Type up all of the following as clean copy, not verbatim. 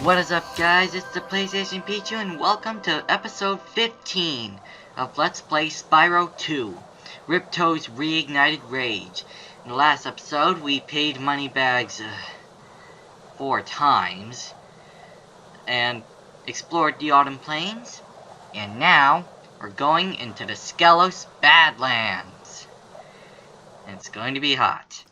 What is up, guys? It's the PlayStation Pichu, and welcome to episode 15 of Let's Play Spyro 2, Ripto's Reignited Rage. In the last episode, we paid moneybags 4 times, and explored the Autumn Plains, and now we're going into the Skelos Badlands. And it's going to be hot.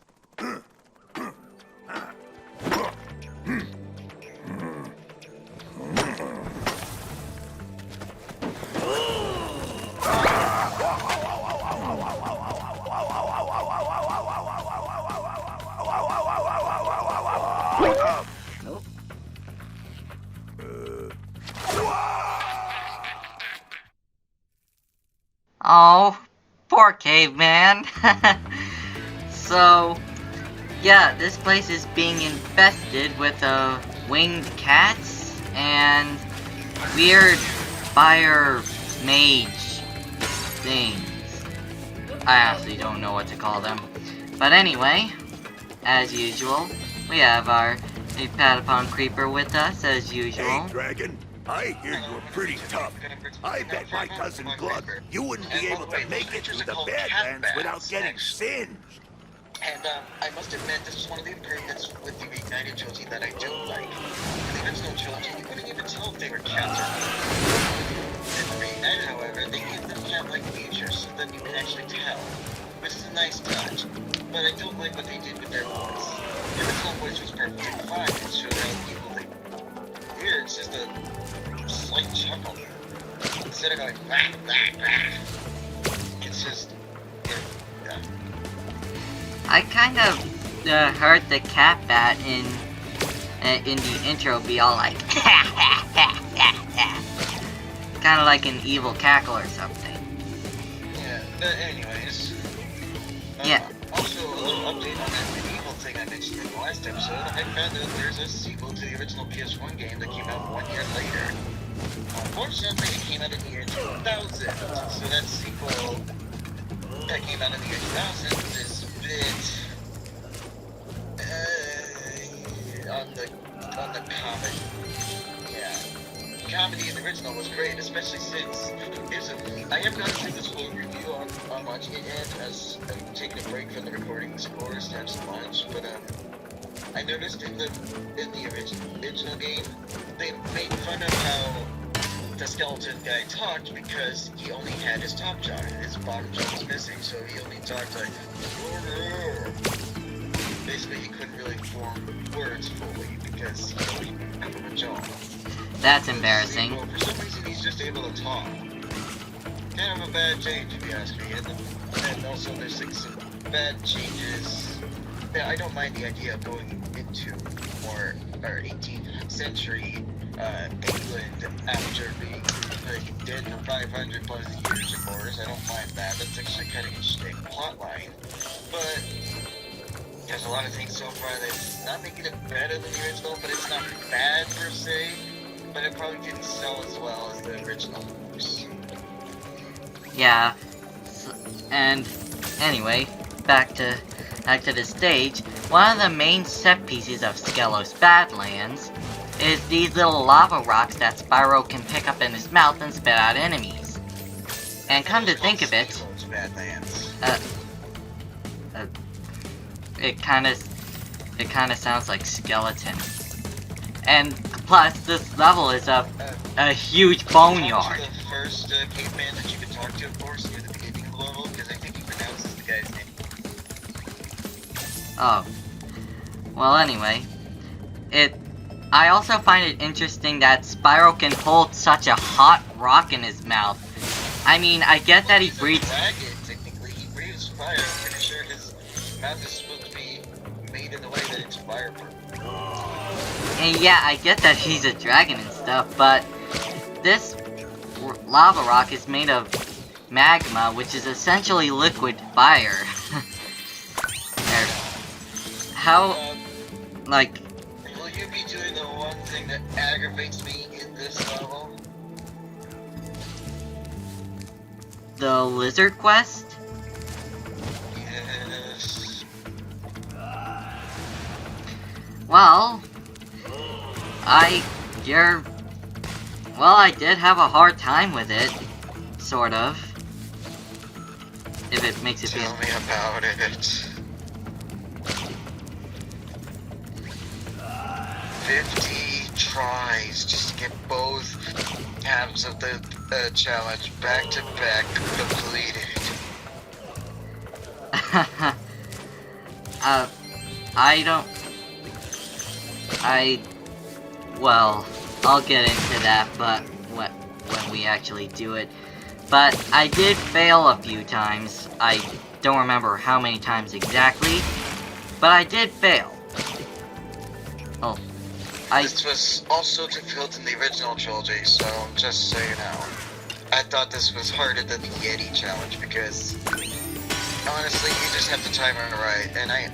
Oh, poor caveman. So, yeah, this place is being infested with winged cats and weird fire mage things. I honestly don't know what to call them. But anyway, as usual, we have our Patapon Creeper with us, as usual. Hey, Dragon. I hear you're pretty tough. I bet my cousin Glug you wouldn't be able to make it through the Badlands without getting singed. And I must admit, this is one of the improvements with the Reignited trilogy that I don't like. In the original trilogy, you couldn't even tell if they were cats or not. In the Reignited, however, they gave them cat-like features so that you can actually tell, which is a nice touch. But I don't like what they did with their voice. The original voice was perfectly fine. It showed how evil they were. Here, it's just a slight chuckle. Instead of going, bah, bah, bah, it's just, yeah. I kind of heard the cat bat in the intro be all like, kind of like an evil cackle or something. Yeah, but anyways. Yeah. Also, a little update on that medieval thing I mentioned in the last episode. I found out there's a sequel to the original PS1 game that came out 1 year later. Unfortunately, it came out in the year 2000, so that sequel that came out in the year 2000 is a bit on the comedy. Yeah, comedy in the original was great, especially since I am going to do this full review on watching it yet, as I'm taking a break from the recordings in order to have some lunch. But I noticed in the original game, they made fun of how the skeleton guy talked because he only had his top jaw and his bottom jaw was missing, so he only talked like, basically he couldn't really form words fully because he only had a jaw. That's embarrassing. Well, for some reason he's just able to talk. Kind of a bad change if you ask me, and also there's like some bad changes. Yeah, I don't mind the idea of going into more 18th century England after being dead for 500 plus years, of course. I don't mind that. That's actually kind of an interesting plotline. But there's a lot of things so far that's not making it better than the original, but it's not bad per se. But it probably didn't sell as well as the original. Yeah. And anyway, back to the stage. One of the main set pieces of Skelos Badlands is these little lava rocks that Spyro can pick up in his mouth and spit out enemies. And come to think of it, it kind of sounds like skeleton. And plus, this level is a huge boneyard. The first caveman that you could talk to, of course, near the beginning of the level, because I think he pronounces the guy's name. Oh. Well, anyway, I also find it interesting that Spyro can hold such a hot rock in his mouth. I mean, I get that he breathes. Dragon, technically, he breathes fire. I'm pretty sure his mouth is supposed to be made in a way that it's fireproof. And yeah, I get that he's a dragon and stuff, but this lava rock is made of magma, which is essentially liquid fire. How, like... Will you be doing the one thing that aggravates me in this level? The lizard quest? Yes. Well, I Well, I did have a hard time with it. Sort of. If it makes it feel... Tell me about it. 50 tries just to get both halves of the challenge back to back completed. Well, I'll get into that, but when we actually do it. But I did fail a few times. I don't remember how many times exactly, but I did fail. Oh, This was also difficult in the original trilogy, so just so you know. I thought this was harder than the Yeti challenge because honestly, you just have to time it right. And I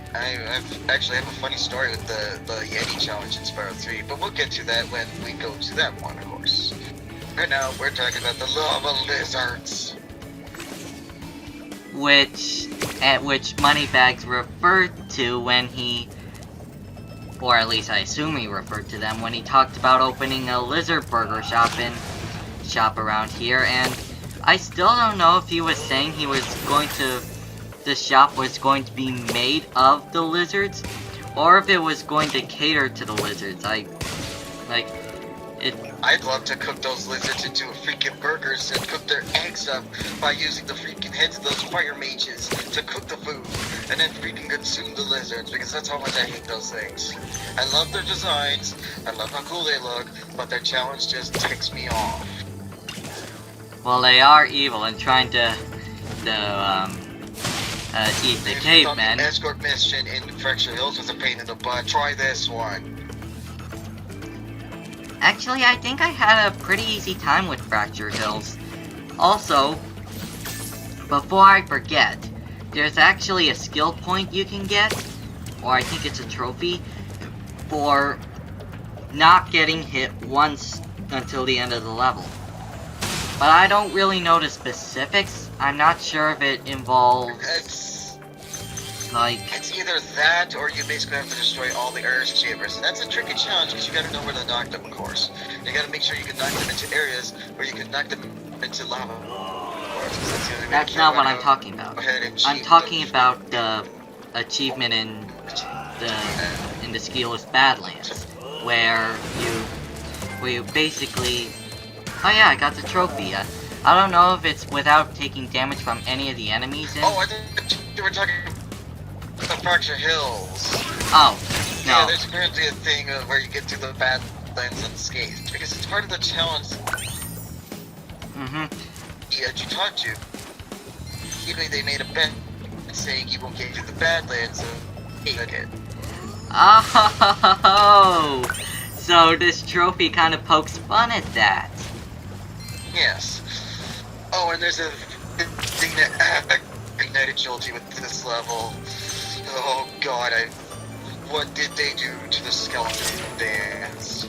actually have a funny story with the Yeti challenge in Spyro 3, but we'll get to that when we go to that one, of course. Right now, we're talking about the lava lizards. Which Moneybags referred to when he, or at least I assume he referred to them when he talked about opening a lizard burger shop around here, and I still don't know if he was saying the shop was going to be made of the lizards, or if it was going to cater to the lizards. I'd love to cook those lizards into freaking burgers and cook their eggs up by using the freaking heads of those fire mages to cook the food, and then freaking consume the lizards, because that's how much I hate those things. I love their designs, I love how cool they look, but their challenge just ticks me off. Well, they are evil and trying to eat the cavemen. The escort mission in Fracture Hills was a pain in the butt. Try this one. Actually, I think I had a pretty easy time with Fracture Hills. Also, before I forget, there's actually a skill point you can get, or I think it's a trophy, for not getting hit once until the end of the level. But I don't really know the specifics. I'm not sure if it involves... It's either that, or you basically have to destroy all the earth shapers. And that's a tricky challenge, because you gotta know where to knock them, of course. You gotta make sure you can knock them into areas where you can knock them into lava. That's not what I'm talking about. I'm talking about the achievement in the Skieless Badlands, where you basically... Oh yeah, I got the trophy. I don't know if it's without taking damage from any of the enemies in... Oh, I thought you were talking the Fracture Hills. Oh, no. Yeah, there's apparently a thing where you get to the Badlands unscathed, because it's part of the challenge. Mm-hmm. Yeah, you talked to. Usually they made a bet saying you won't get to the Badlands, so it. Oh, so this trophy kind of pokes fun at that. Yes. Oh, and there's a thing that Reignited Jolty with this level. Oh god, what did they do to the skeleton dance?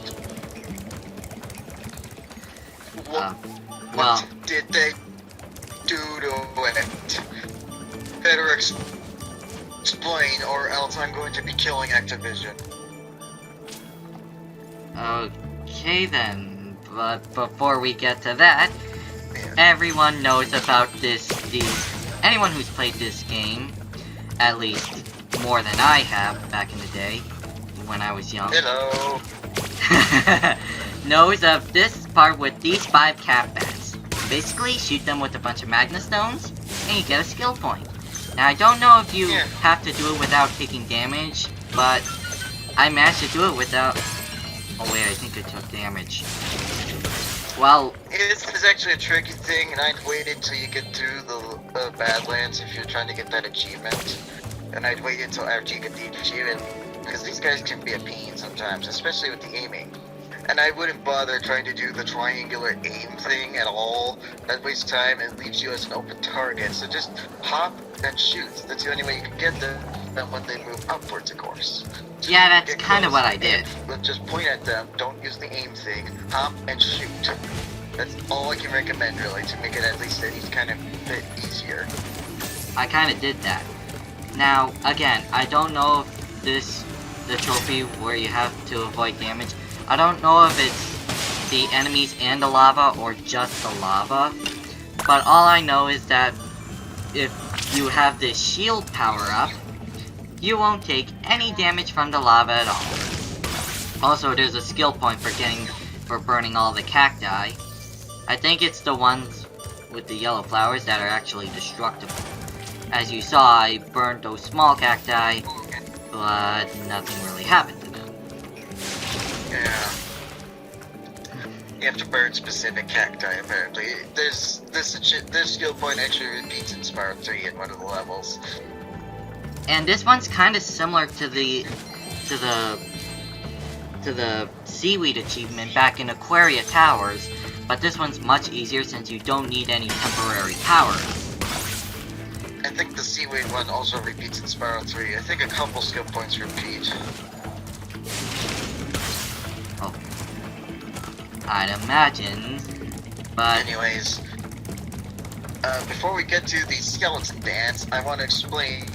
What did they do to it? Better explain, or else I'm going to be killing Activision. Okay then, but before we get to that, everyone knows about anyone who's played this game, at least more than I have back in the day, when I was young. Hello. Knows of this part with these 5 cat bats. Basically, shoot them with a bunch of magna stones, and you get a skill point. Now, I don't know if you have to do it without taking damage, but I managed to do it without... Oh wait, I think I took damage. Well... This is actually a tricky thing, and I'd wait until you get through the Badlands if you're trying to get that achievement. And I'd wait until after you get the achievement, because these guys can be a pain sometimes, especially with the aiming. And I wouldn't bother trying to do the triangular aim thing at all. That wastes time and leaves you as an open target. So just hop and shoot. That's the only way you can get them when they move upwards, of course. Yeah, that's kind of what I did. But just point at them, don't use the aim thing, hop and shoot. That's all I can recommend, really, to make it at least any kind of bit easier. I kind of did that. Now, again, I don't know if the trophy where you have to avoid damage, I don't know if it's the enemies and the lava or just the lava. But all I know is that if you have this shield power up, you won't take any damage from the lava at all. Also, there's a skill point for burning all the cacti. I think it's the ones with the yellow flowers that are actually destructible. As you saw, I burned those small cacti, but nothing really happened to them. Yeah. You have to burn specific cacti, apparently. This skill point actually repeats in Spyro 3 in one of the levels. And this one's kind of similar to the seaweed achievement back in Aquaria Towers, but this one's much easier since you don't need any temporary power. I think the seaweed one also repeats in Spyro 3. I think a couple skill points repeat. Oh. I'd imagine, but... Anyways, before we get to the skeleton dance, I want to explain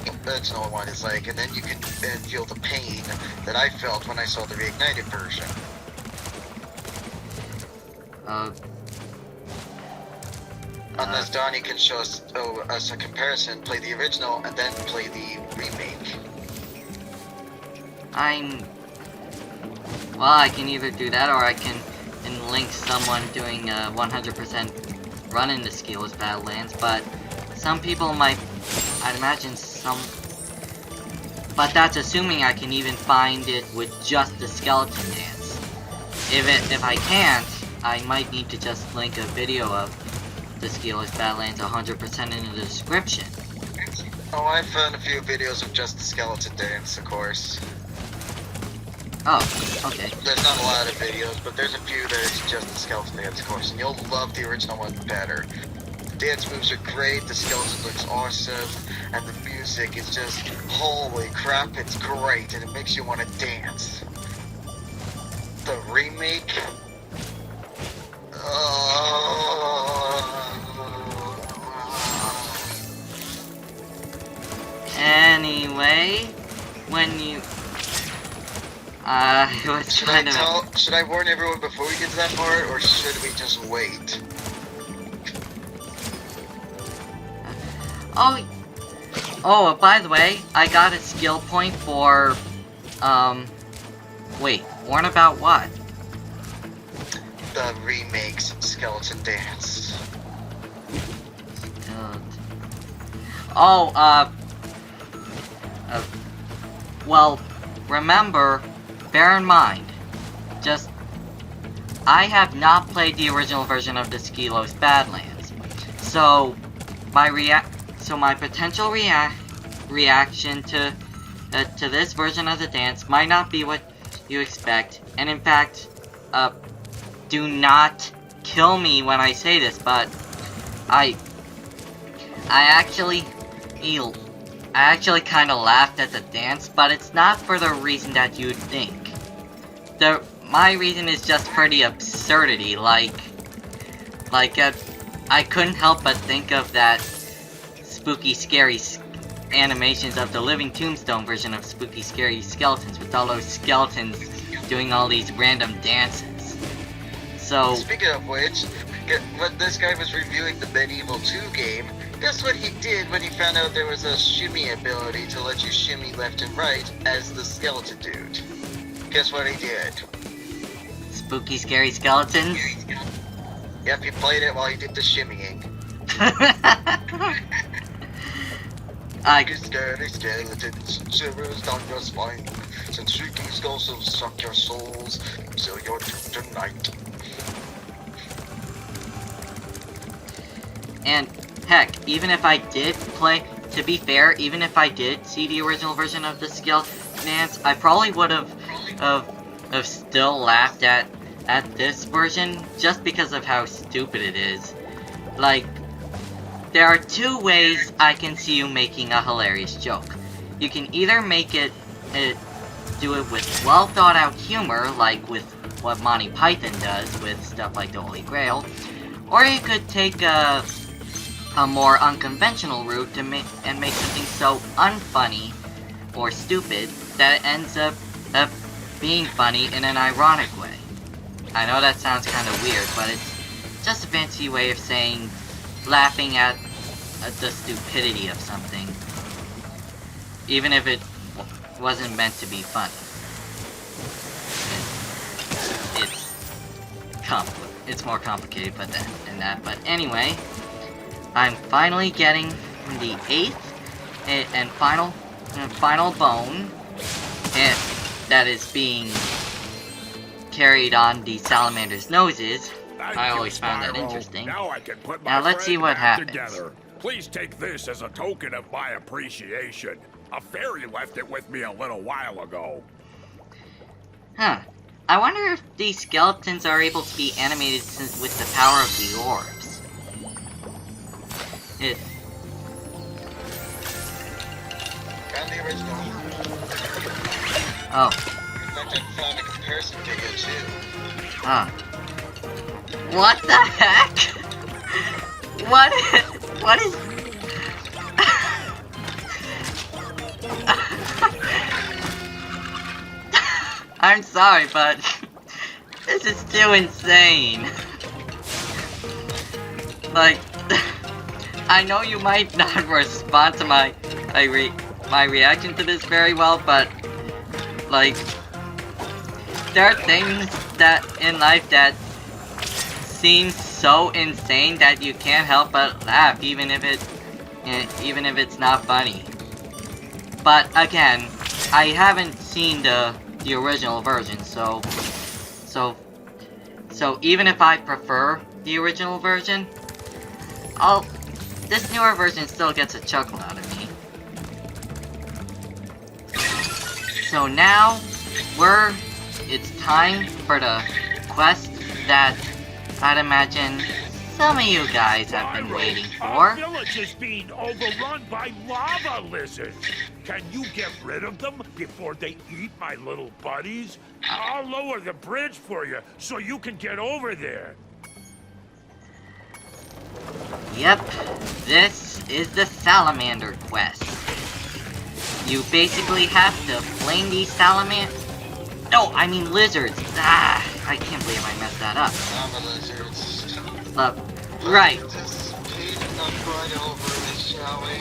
what the original one is like, and then you can feel the pain that I felt when I saw the Reignited version. Unless Donnie can show us a comparison, play the original, and then play the remake. Well, I can either do that, or I can link someone doing 100% run in the Skills Badlands, but some people might, I'd imagine but that's assuming I can even find it with just the skeleton dance. If I can't, I might need to just link a video of the Skills Badlands 100% in the description. Oh, I found a few videos of just the skeleton dance, of course. Oh, okay. There's not a lot of videos, but there's a few that is just the skeleton dance, of course, and you'll love the original one better. The dance moves are great, the skeleton looks awesome, and the music is just, holy crap, it's great, and it makes you want to dance. The remake... Anyway, when you... Should I warn everyone before we get to that part, or should we just wait? Oh, by the way, I got a skill point for, wait, warn about what? The remake's skeleton dance. Well, remember, bear in mind, I have not played the original version of the Skills Badlands, so my potential reaction to this version of the dance might not be what you expect, and in fact, do not kill me when I say this, but I actually kind of laughed at the dance, but it's not for the reason that you'd think. My reason is just for the absurdity, I couldn't help but think of that spooky, scary animations of the Living Tombstone version of Spooky, Scary Skeletons, with all those skeletons doing all these random dances. So... Speaking of which, when this guy was reviewing the Medieval 2 game, guess what he did when he found out there was a shimmy ability to let you shimmy left and right as the skeleton dude? Guess what he did? Spooky, Scary Skeletons? Yep, he played it while he did the shimmying. Scary skeletons, shivers down your spine, since shrieking skulls will suck your souls, so you're doomed tonight. And, heck, even if I did play, to be fair, even if I did see the original version of the skeleton dance, I probably would have still laughed at this version, just because of how stupid it is. There are two ways I can see you making a hilarious joke. You can either make do it with well thought out humor, like with what Monty Python does with stuff like the Holy Grail, or you could take a more unconventional route and make something so unfunny or stupid that it ends up being funny in an ironic way. I know that sounds kind of weird, but it's just a fancy way of saying laughing at the stupidity of something, even if it wasn't meant to be funny. It's more complicated than that. But anyway, I'm finally getting the 8th and final bone that is being carried on the salamander's noses. I always found that interesting. Now I can put my Now let's see what happens. together. Please take this as a token of my appreciation. A fairy left it with me a little while ago. Huh. I wonder if these skeletons are able to be animated with the power of the orbs. Found the original. Oh. In fact, I found a comparison video too. Huh. What the heck? What is... I'm sorry, but this is too insane. Like, I know you might not respond to my reaction to this very well, but like, there are things that in life that seem so insane that you can't help but laugh, even if it's not funny. But again, I haven't seen the original version, so even if I prefer the original version, this newer version still gets a chuckle out of me. So now it's time for the quest that I'd imagine some of you guys have been waiting for. Our village is being overrun by lava lizards. Can you get rid of them before they eat my little buddies? I'll lower the bridge for you so you can get over there. Yep, this is the salamander quest. You basically have to flame these No, I mean lizards. Ah, I can't believe I messed that up. Lava lizards. Right. Just enough right over this, shall we?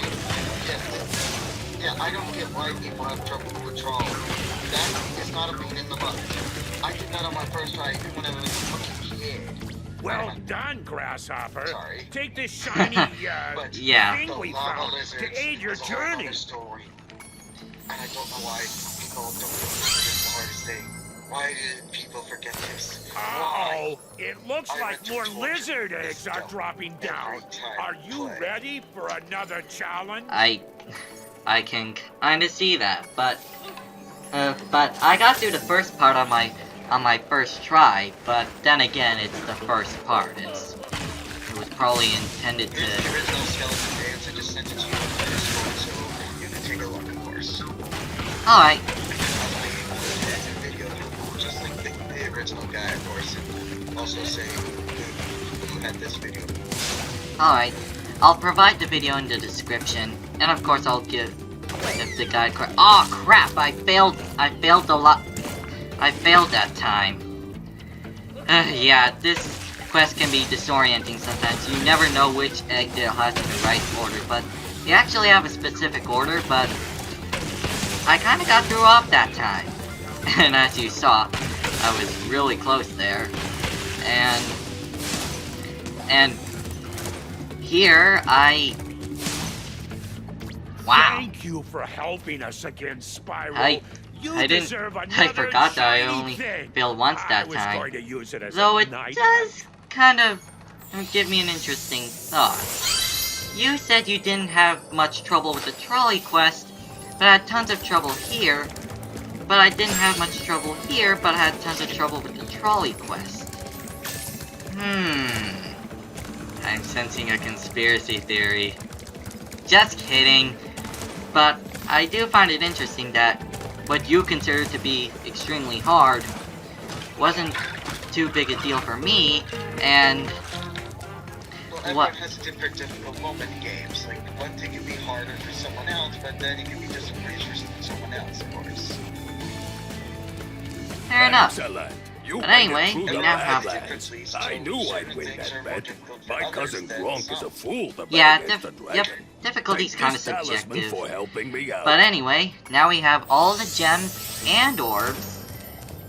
Yeah, I don't get why people have trouble with troll. That is not a pain in the butt. I did that on my first try even when I was a fucking kid. Well done, Grasshopper. Sorry. Take this shiny, But yeah. thing we found to aid your journey. Story. And I don't know why people don't remember this the hardest thing. Why did people forget this? Uh-oh, it looks I like went to more torture lizard this eggs are stuff dropping down. every time Are you play. ready for another challenge? I can kinda see that, but I got through the first part on my first try, but then again, it's the first part. It was probably intended Here's to... the original skeleton dance. I just sent it to you on Discord, so you can take a look, of course. Alright, Video, just like the original guy, of course, and also say who had this video. alright. I'll provide the video in the description, and of course I'll give the guide card. Oh crap! I failed a lot. I failed that time. Yeah, this quest can be disorienting sometimes. You never know which egg to have in the right order, but you actually have a specific order, but I kinda got through off that time. And as you saw, I was really close there. And here, wow. Thank you for helping us again, Spyro. I forgot that I only failed once that time. Going to use it as Though a it knife. does kind of give me an interesting thought. You said you didn't have much trouble with the trolley quest, but had tons of trouble here. But I didn't have much trouble here, but I had tons of trouble with the trolley quest. I'm sensing a conspiracy theory. Just kidding. But I do find it interesting that what you consider to be extremely hard wasn't too big a deal for me, and Well, everyone has a difficult moment in games. Like, one thing can be harder for someone else, but then it can be just a breeze for someone else, of course. fair enough. Excellent. You But made anyway, it through we the now have- Badlands. I knew I'd win that bet. My cousin Gronk is a fool to bet Yeah, against the yep, dragon. difficulty's Take kind of this talisman subjective. for helping me out. But anyway, now we have all the gems and orbs.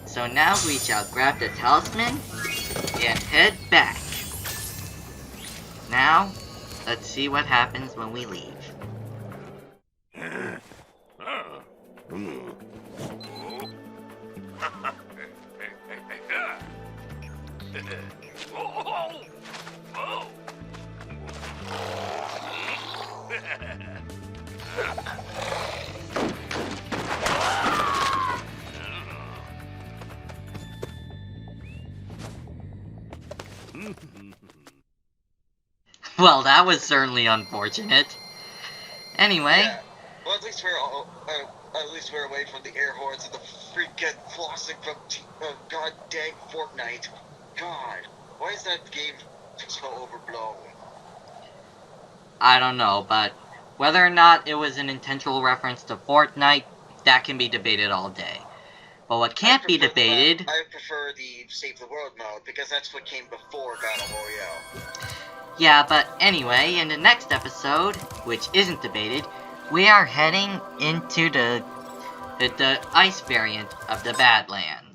So now we shall grab the talisman and head back. Now, let's see what happens when we leave. Well, that was certainly unfortunate. Anyway, Yeah. Well, at least we're away from the air horns and the freaking flossing from god dang Fortnite. God, why is that game so overblown? I don't know, but whether or not it was an intentional reference to Fortnite, that can be debated all day. But what can't be debated... I prefer the Save the World mode, because that's what came before Battle Royale. Yeah, but anyway, in the next episode, which isn't debated, we are heading into the ice variant of the Badlands.